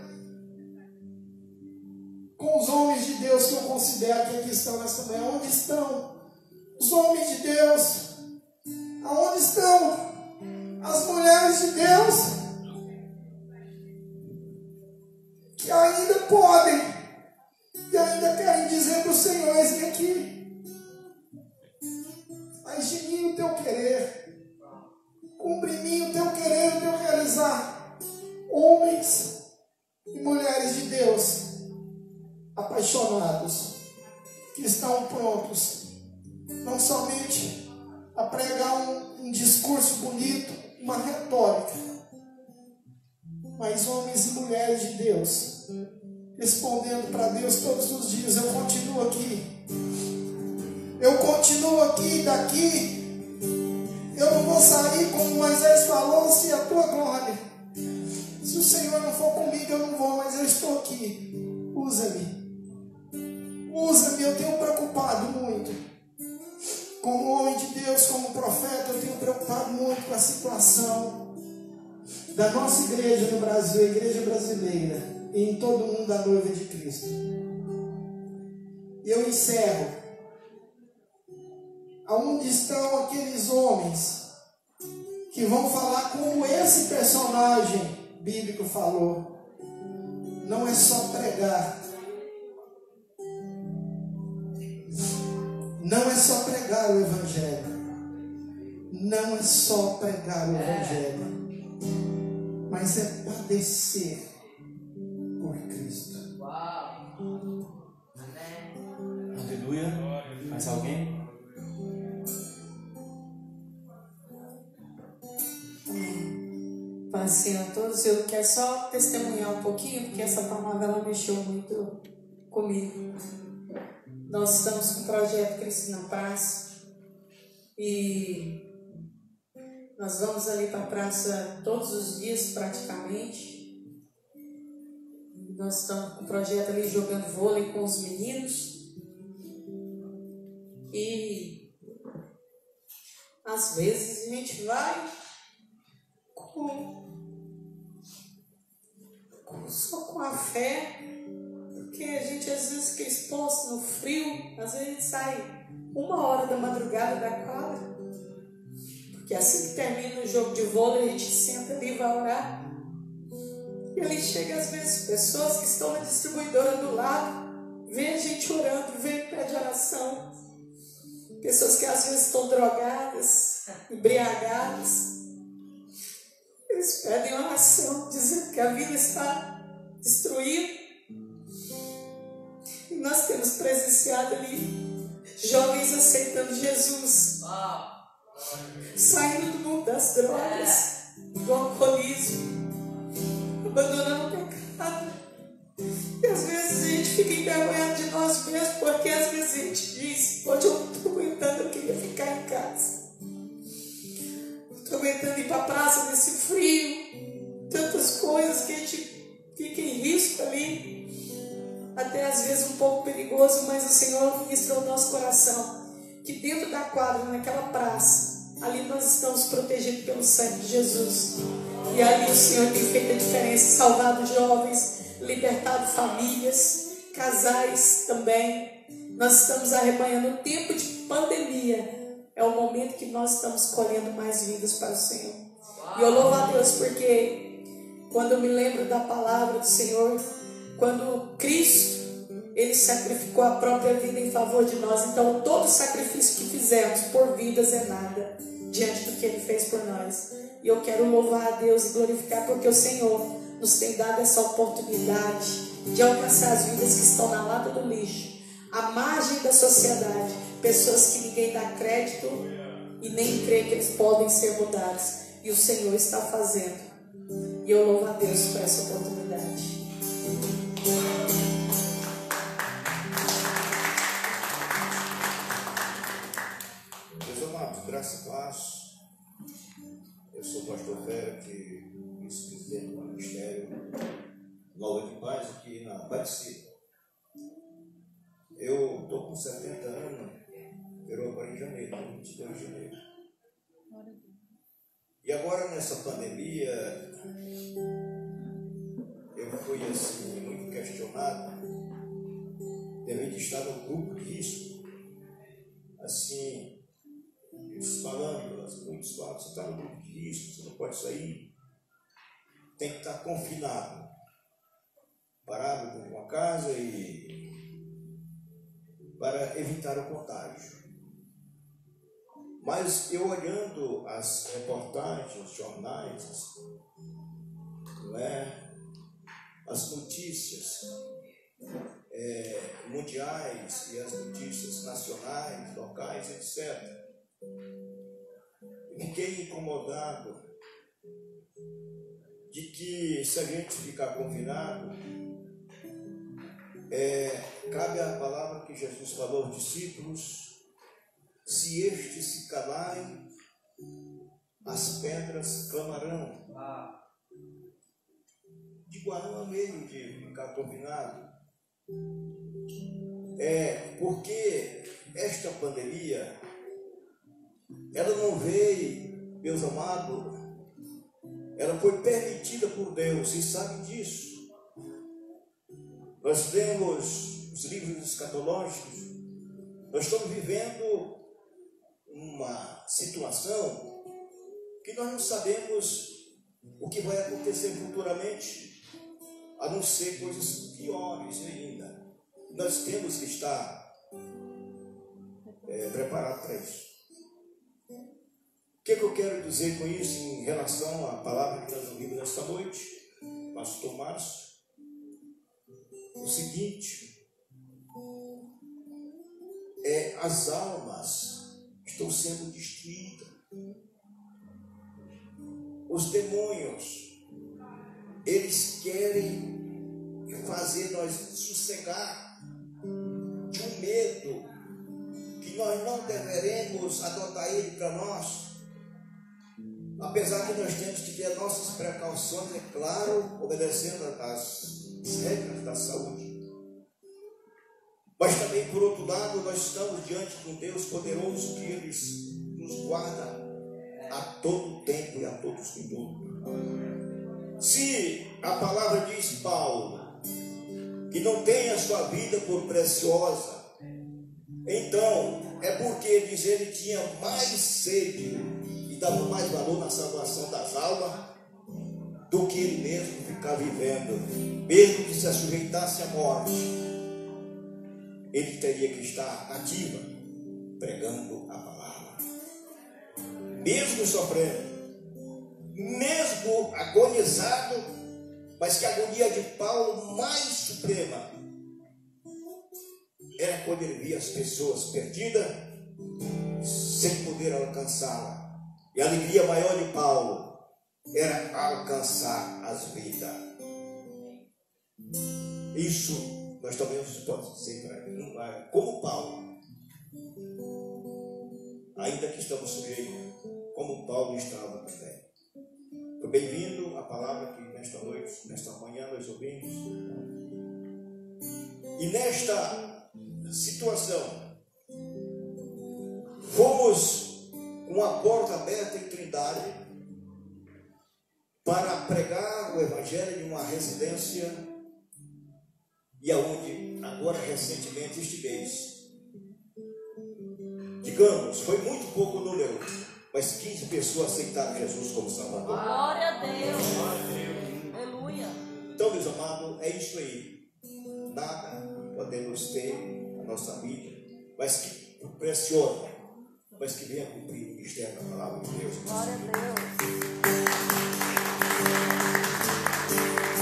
com os homens de Deus que eu considero que aqui estão nessa manhã. Onde estão os homens de Deus? Aonde estão as mulheres de Deus que ainda podem e ainda querem dizer para o Senhor: eis-me aqui. Faz de mim o teu querer, cumpre em mim o teu querer, o teu realizar. Homens e mulheres de Deus apaixonados, que estão prontos não somente a pregar um discurso bonito, uma retórica, mas homens e mulheres de Deus respondendo para Deus todos os dias: eu continuo aqui. Eu continuo aqui, daqui. Eu não vou sair, como Moisés falou, se a tua glória. Se o Senhor não for comigo, eu não vou, mas eu estou aqui. Usa-me. Usa-me, eu tenho preocupado muito. Como homem de Deus, como profeta, eu tenho preocupado muito com a situação da nossa igreja no Brasil, a igreja brasileira, e em todo o mundo, a noiva de Cristo. E eu encerro. Aonde estão aqueles homens que vão falar como esse personagem bíblico falou? Não é só pregar. Não é só pregar o Evangelho. Não é só pregar o Evangelho. Mas é padecer por Cristo. Aleluia. Mais alguém? Paz Senhor a todos. Eu quero só testemunhar um pouquinho, porque essa palavra ela mexeu muito comigo. Nós estamos com o projeto Cristo na Praça e nós vamos ali para a praça todos os dias praticamente. Nós estamos com o projeto ali jogando vôlei com os meninos e às vezes a gente vai só com a fé, porque a gente às vezes fica exposto no frio, às vezes a gente sai 1h da madrugada da quadra, porque assim que termina o jogo de vôlei a gente senta ali e vai orar, e ali chega às vezes pessoas que estão na distribuidora do lado, vê a gente orando, vê e pede oração, pessoas que às vezes estão drogadas, embriagadas. Eles pedem oração, dizendo que a vida está destruída. E nós temos presenciado ali jovens aceitando Jesus, saindo do mundo das drogas, do alcoolismo, abandonando o pecado. E às vezes a gente fica envergonhado de nós mesmos, porque às vezes a gente diz: hoje eu não estou aguentando, eu queria ficar em casa. Estou aguentando ir para a praça nesse frio, tantas coisas que a gente fica em risco ali. Até às vezes um pouco perigoso, mas o Senhor ministrou o nosso coração que dentro da quadra, naquela praça, ali nós estamos protegidos pelo sangue de Jesus. E ali o Senhor tem feito a diferença, salvado jovens, libertado famílias, casais também. Nós estamos arrebanhando o tempo de pandemia. É o momento que nós estamos colhendo mais vidas para o Senhor. E eu louvo a Deus porque quando eu me lembro da palavra do Senhor, quando Cristo, Ele sacrificou a própria vida em favor de nós. Então todo sacrifício que fizemos por vidas é nada diante do que Ele fez por nós. E eu quero louvar a Deus e glorificar porque o Senhor nos tem dado essa oportunidade de alcançar as vidas que estão na lata do lixo, à margem da sociedade, pessoas que ninguém dá crédito e nem crê que eles podem ser mudados. E o Senhor está fazendo. E eu louvo a Deus por essa oportunidade. Meus amados, graça e paz. Eu sou o pastor Vera, que vice-presidente do Ministério Nova de Paz aqui na Aparecida. Eu estou com 70 anos, virou agora em janeiro, 22 de janeiro. E agora nessa pandemia, eu fui assim, muito questionado, devido de estar no grupo de risco. Assim, eles falando, muitos falam, você está no grupo de risco, você não pode sair, tem que estar confinado, parado dentro de uma casa e para evitar o contágio. Mas eu olhando as reportagens, os jornais, não é? As notícias mundiais e as notícias nacionais, locais, etc. Fiquei incomodado de que se a gente ficar confinado, cabe a palavra que Jesus falou aos discípulos: se estes se calarem, as pedras clamarão. Digo, não há meio de ficar confinado. Porque esta pandemia, ela não veio, meus amados, ela foi permitida por Deus, e sabe disso. Nós temos os livros escatológicos, nós estamos vivendo uma situação que nós não sabemos o que vai acontecer futuramente, a não ser coisas piores ainda. Nós temos que estar preparados para isso. O que eu quero dizer com isso em relação à palavra que nós ouvimos nesta noite, pastor Márcio? O seguinte: as almas estão sendo destruídas. Os demônios, eles querem fazer nós sossegar de um medo que nós não deveremos adotar ele para nós. Apesar que nós temos que ter nossas precauções, é claro, obedecendo às regras da saúde. Mas também, por outro lado, nós estamos diante de um Deus poderoso que Ele nos guarda a todo tempo e a todos os minutos. Se a palavra diz, Paulo, que não tem a sua vida por preciosa, então é porque ele tinha mais sede e dava mais valor na salvação das almas do que ele mesmo ficar vivendo. Mesmo que se sujeitasse à morte, ele teria que estar ativa, pregando a palavra. Mesmo sofrendo, mesmo agonizado, mas que a agonia de Paulo mais suprema era quando ele via as pessoas perdidas sem poder alcançá-la. E a alegria maior de Paulo era alcançar as vidas. Isso nós também podemos dizer para ele, como Paulo, ainda que estamos sujeitos, como Paulo estava também. Foi bem-vindo a palavra que nesta noite, nesta manhã nós ouvimos. E nesta situação, fomos com a porta aberta em Trindade para pregar o Evangelho em uma residência e aonde agora recentemente estivemos. Digamos, foi muito pouco número, mas 15 pessoas aceitaram Jesus como Salvador. Glória a Deus. Aleluia. Então, meus amados, é isso aí. Nada podemos ter a nossa vida, mas que pressiona, mas que venha cumprir o mistério da palavra de Deus. Glória a Deus.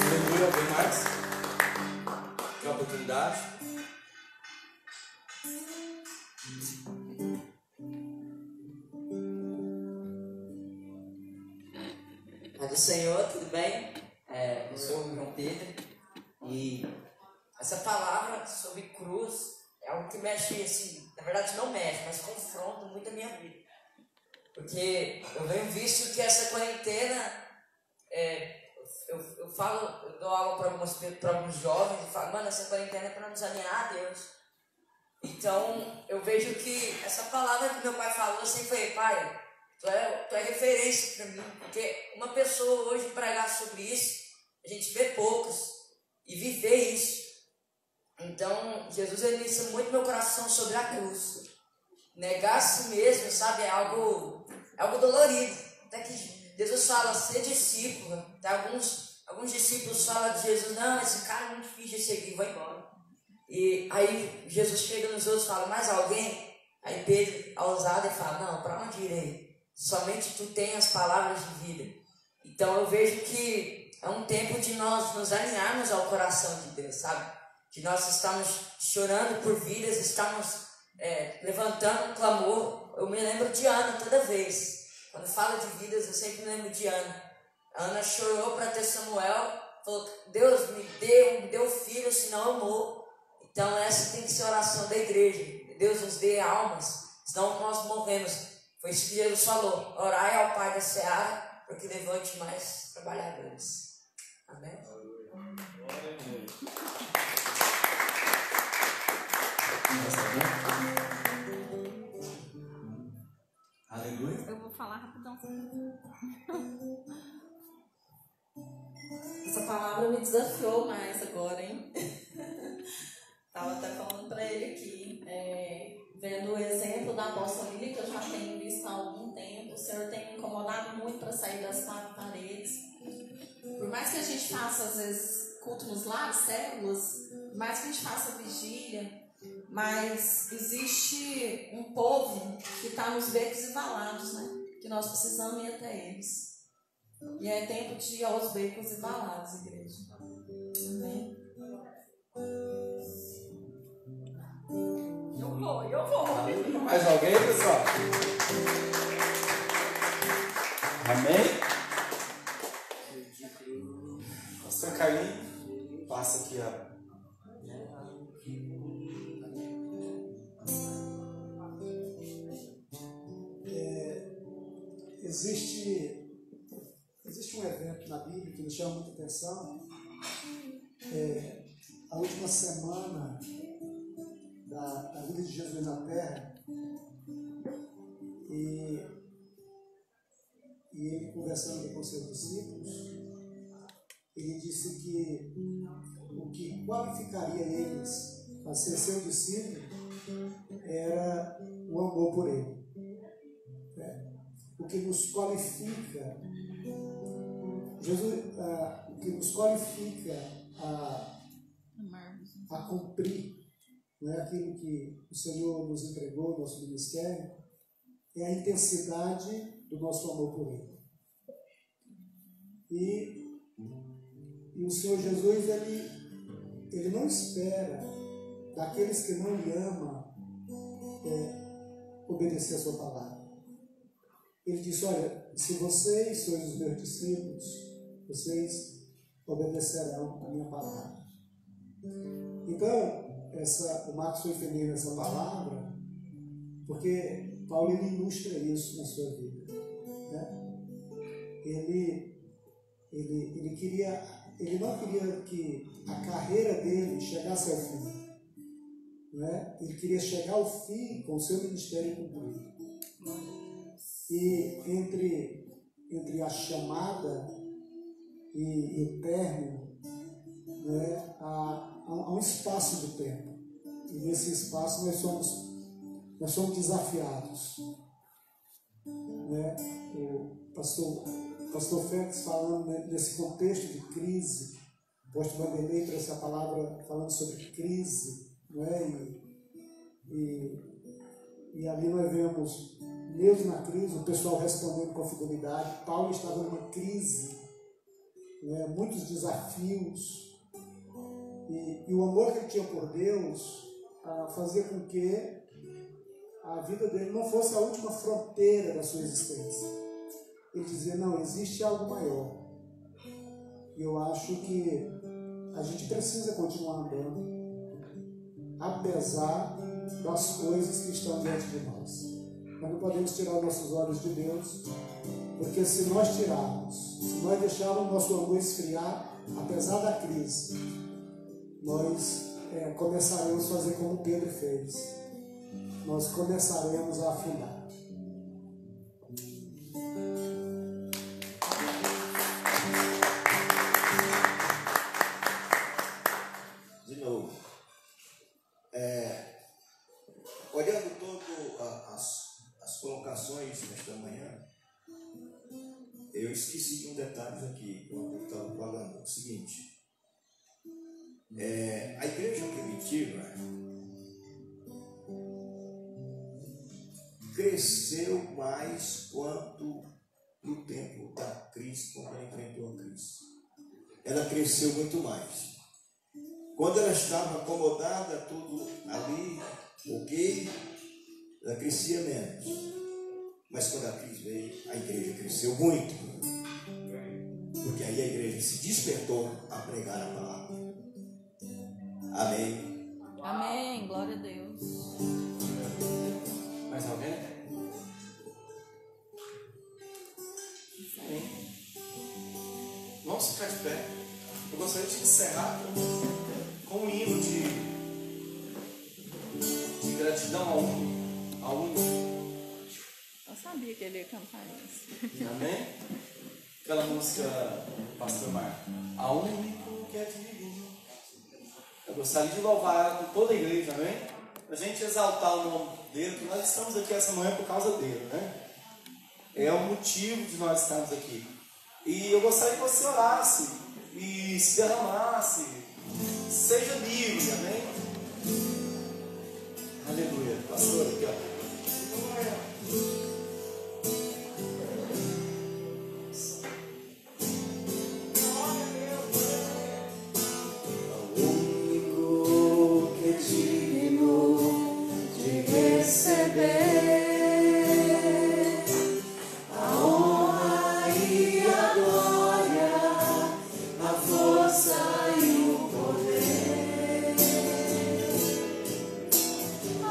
Aleluia, alguém mais? Quer oportunidade? Pai do Senhor, tudo bem? Eu sou o João Pedro e essa palavra sobre cruz é algo que mexe, assim, na verdade não mexe, mas confronta muito a minha vida. Porque eu venho visto que essa quarentena, eu dou aula para alguns jovens e falo, mano, essa quarentena é para nos alinhar a Deus. Então eu vejo que essa palavra que meu pai falou assim foi, pai, tu é referência para mim, porque uma pessoa hoje pregar sobre isso, a gente vê poucos e viver isso. Então, Jesus ele ensina muito meu coração sobre a cruz. Negar a si mesmo, sabe, é algo dolorido. Até que Jesus fala, ser discípulo. Até alguns discípulos falam de Jesus, não, esse cara é muito difícil de seguir, vai embora. E aí Jesus chega nos outros e fala, mais alguém? Aí Pedro, ousado, e fala, não, para onde irei? Somente tu tens as palavras de vida. Então eu vejo que é um tempo de nós nos alinharmos ao coração de Deus, sabe? Que nós estamos chorando por vidas, estamos levantando um clamor. Eu me lembro de Ana toda vez. Quando fala de vidas, eu sempre me lembro de Ana. A Ana chorou para ter Samuel, falou, Deus me deu filho, senão eu morro. Então essa tem que ser a oração da igreja. Deus nos dê almas, senão nós morremos. Foi isso que Jesus falou. Orai ao Pai da Seara, para que levante mais trabalhadores. Amém? Aleluia. Eu vou falar rapidão. Essa palavra me desafiou mais agora, hein? Estava até falando para ele aqui, vendo o exemplo da nossa família, que eu já tenho visto há algum tempo. O Senhor tem me incomodado muito para sair das quatro paredes. Por mais que a gente faça, às vezes, culto nos lares, células, por mais que a gente faça vigília, mas existe um povo que está nos becos e valados, né? Que nós precisamos ir até eles. E é tempo de ir aos becos e valados, igreja. Amém? Eu vou. Aleluia. Mais alguém, pessoal? Amém? Pastor Carlinhos, passa aqui, ó. Existe um evento na Bíblia que me chama muita atenção. A última semana da vida de Jesus na Terra, e ele conversando com seus discípulos, ele disse que o que qualificaria eles a ser seu discípulo era o amor por ele. O que nos qualifica, o que nos qualifica a cumprir, né, aquilo que o Senhor nos entregou, nosso ministério, é a intensidade do nosso amor por Ele. E o Senhor Jesus, ele não espera daqueles que não lhe amam obedecer a sua palavra. Ele disse, olha, se vocês sois os meus discípulos, vocês obedecerão a minha palavra. Então, o Marcos foi entender essa palavra, porque Paulo ele ilustra isso na sua vida. Né? Ele não queria que a carreira dele chegasse ao fim. né? Ele queria chegar ao fim com o seu ministério cumprido. E entre a chamada e o término, né, há um espaço de tempo. E nesse espaço nós somos desafiados. Né? O pastor Félix falando nesse contexto de crise, o apóstolo Vanderlei trouxe a palavra falando sobre crise, né? E ali nós vemos, mesmo na crise, o pessoal respondendo com fidelidade. Paulo estava numa crise, né? Muitos desafios, e o amor que ele tinha por Deus fazia com que a vida dele não fosse a última fronteira da sua existência. Ele dizia, não, existe algo maior. E eu acho que a gente precisa continuar andando, apesar das coisas que estão diante de nós. Nós não podemos tirar nossos olhos de Deus, porque se nós tirarmos, se nós deixarmos o nosso amor esfriar, apesar da crise, nós começaremos a fazer como Pedro fez. Nós começaremos a afundar. De novo, olhando todas as colocações nesta manhã, eu esqueci de um detalhe aqui, quando eu estava falando. O seguinte, a igreja primitiva cresceu mais quanto no tempo da crise, quando ela enfrentou a crise. Ela cresceu muito mais. Quando ela estava acomodada, tudo ali, ok, ela crescia menos. Mas quando a crise veio, a igreja cresceu muito. Porque aí a igreja se despertou a pregar a palavra. Amém. Amém. Glória a Deus. Mais alguém? Amém. Vamos ficar de pé. Eu gostaria de encerrar com um hino de gratidão ao único. Eu sabia que ele ia cantar isso. Amém? Aquela música do Pastor Marco. A único que é divino. Eu gostaria de louvar ela com toda a igreja, amém? Para a gente exaltar o nome dele, que nós estamos aqui essa manhã por causa dele, né? É o motivo de nós estarmos aqui. E eu gostaria que você orasse e se derramasse, seja livre, amém? Aleluia. Pastor, aqui, ó.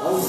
Aos